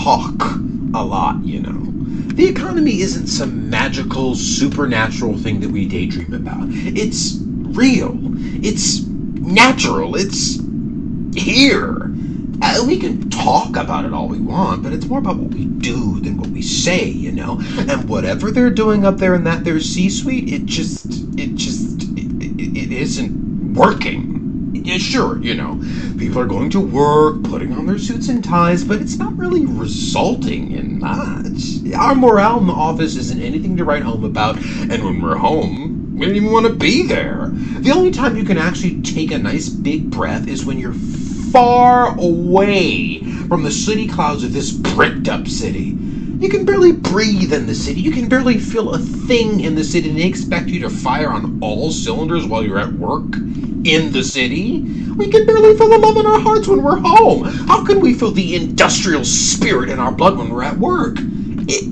talk a lot, you know. The economy isn't some magical, supernatural thing that we daydream about. It's real. It's natural. It's here. We can talk about it all we want, but it's more about what we do than what we say, you know? And whatever they're doing up there in that their C-suite, it isn't working. Yeah, sure, you know, people are going to work, putting on their suits and ties, but it's not really resulting in much. Our morale in the office isn't anything to write home about, and when we're home, we don't even want to be there. The only time you can actually take a nice big breath is when you're far away from the sooty clouds of this bricked up city. You can barely breathe in the city. You can barely feel a thing in the city, and they expect you to fire on all cylinders while you're at work in the city. We can barely feel the love in our hearts when we're home. How can we feel the industrial spirit in our blood when we're at work? It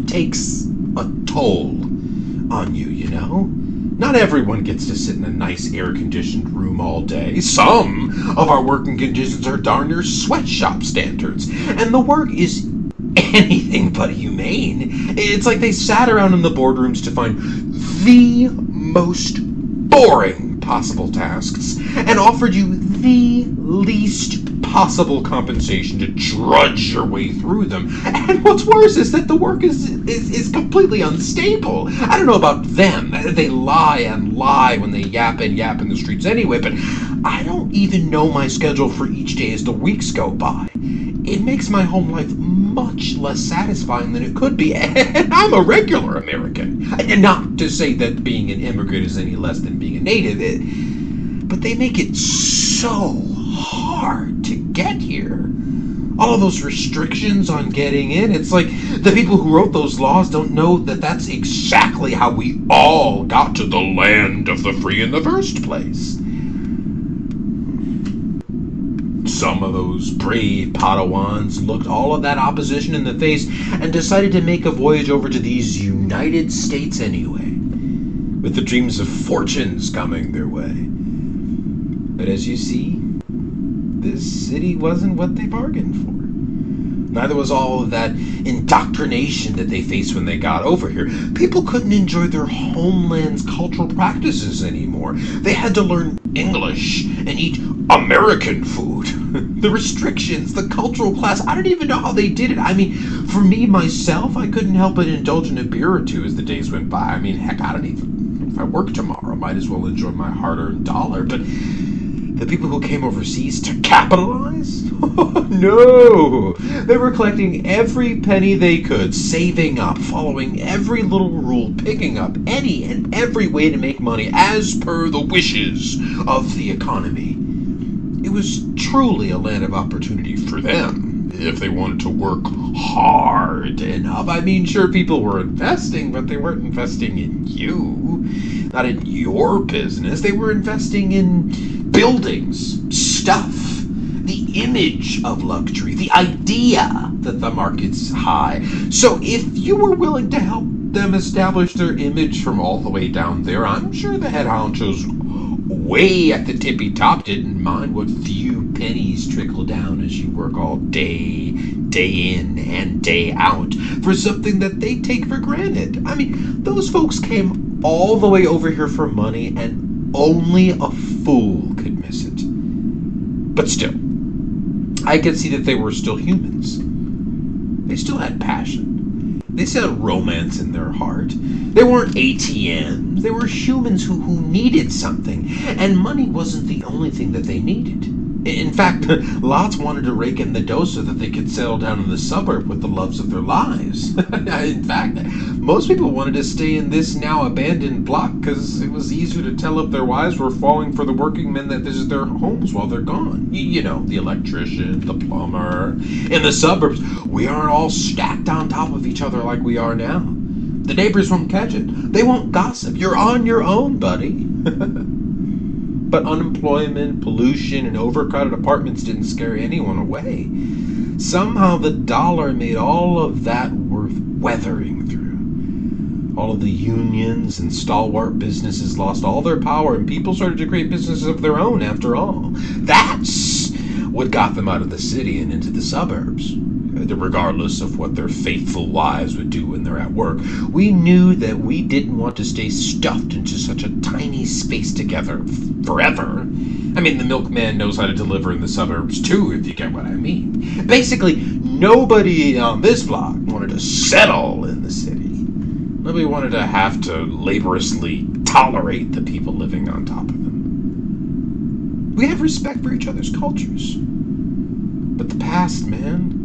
takes a toll on you, you know? Not everyone gets to sit in a nice air-conditioned room all day. Some of our working conditions are darn near sweatshop standards. And the work is anything but humane. It's like they sat around in the boardrooms to find the most boring possible tasks and offered you the least possible compensation to drudge your way through them. And what's worse is that the work is completely unstable. I don't know about them. They lie and lie when they yap and yap in the streets anyway, but I don't even know my schedule for each day as the weeks go by. It makes my home life much less satisfying than it could be, and I'm a regular American. And not to say that being an immigrant is any less than being a native, but they make it so hard to get here. All of those restrictions on getting in, it's like the people who wrote those laws don't know that that's exactly how we all got to the land of the free in the first place. Some of those brave Padawans looked all of that opposition in the face and decided to make a voyage over to these United States anyway, with the dreams of fortunes coming their way. But as you see, this city wasn't what they bargained for. Neither was all of that indoctrination that they faced when they got over here. People couldn't enjoy their homeland's cultural practices anymore. They had to learn English and eat American food. The restrictions, the cultural class, I don't even know how they did it. I mean, for me, myself, I couldn't help but indulge in a beer or two as the days went by. I mean, heck, I don't even, if I work tomorrow, I might as well enjoy my hard-earned dollar. But the people who came overseas to capitalize? Oh, no! They were collecting every penny they could, saving up, following every little rule, picking up any and every way to make money as per the wishes of the economy. It was truly a land of opportunity for them, if they wanted to work hard enough. I mean, sure, people were investing, but they weren't investing in you, not in your business. They were investing in buildings, stuff, the image of luxury, the idea that the market's high. So if you were willing to help them establish their image from all the way down there, I'm sure the head honchos way at the tippy top didn't mind what few pennies trickle down as you work all day in and day out for something that they take for granted. I mean, those folks came all the way over here for money, and only a fool could miss it. But still, I could see that they were still humans. They still had passion. They still had romance in their heart. They weren't ATMs. They were humans who needed something. And money wasn't the only thing that they needed. In fact, lots wanted to rake in the dough so that they could settle down in the suburb with the loves of their lives. In fact, most people wanted to stay in this now abandoned block because it was easier to tell if their wives were falling for the working men that visit their homes while they're gone. You know, the electrician, the plumber. In the suburbs, we aren't all stacked on top of each other like we are now. The neighbors won't catch it. They won't gossip. You're on your own, buddy. But unemployment, pollution, and overcrowded apartments didn't scare anyone away. Somehow the dollar made all of that worth weathering through. All of the unions and stalwart businesses lost all their power, and people started to create businesses of their own after all. That's what got them out of the city and into the suburbs. Regardless of what their faithful wives would do when they're at work, we knew that we didn't want to stay stuffed into such a tiny space together forever. I mean, the milkman knows how to deliver in the suburbs too, if you get what I mean. Basically, nobody on this block wanted to settle in the city. Nobody wanted to have to laboriously tolerate the people living on top of them. We have respect for each other's cultures. But the past, man,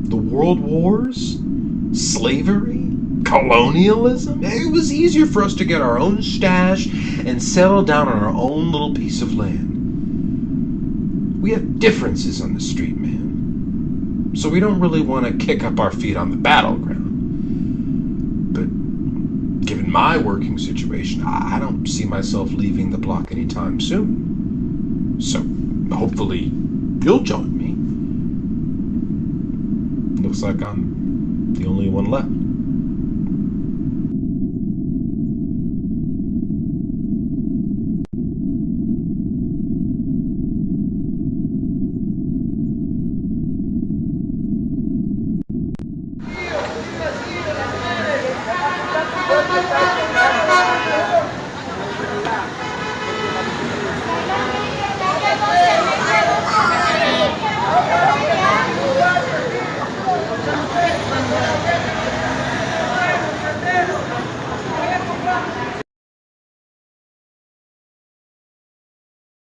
the world wars, slavery, colonialism, it was easier for us to get our own stash and settle down on our own little piece of land. We have differences on the street, man. So we don't really want to kick up our feet on the battleground. But given my working situation, I don't see myself leaving the block anytime soon. So hopefully you'll join me. Looks like I'm the only one left.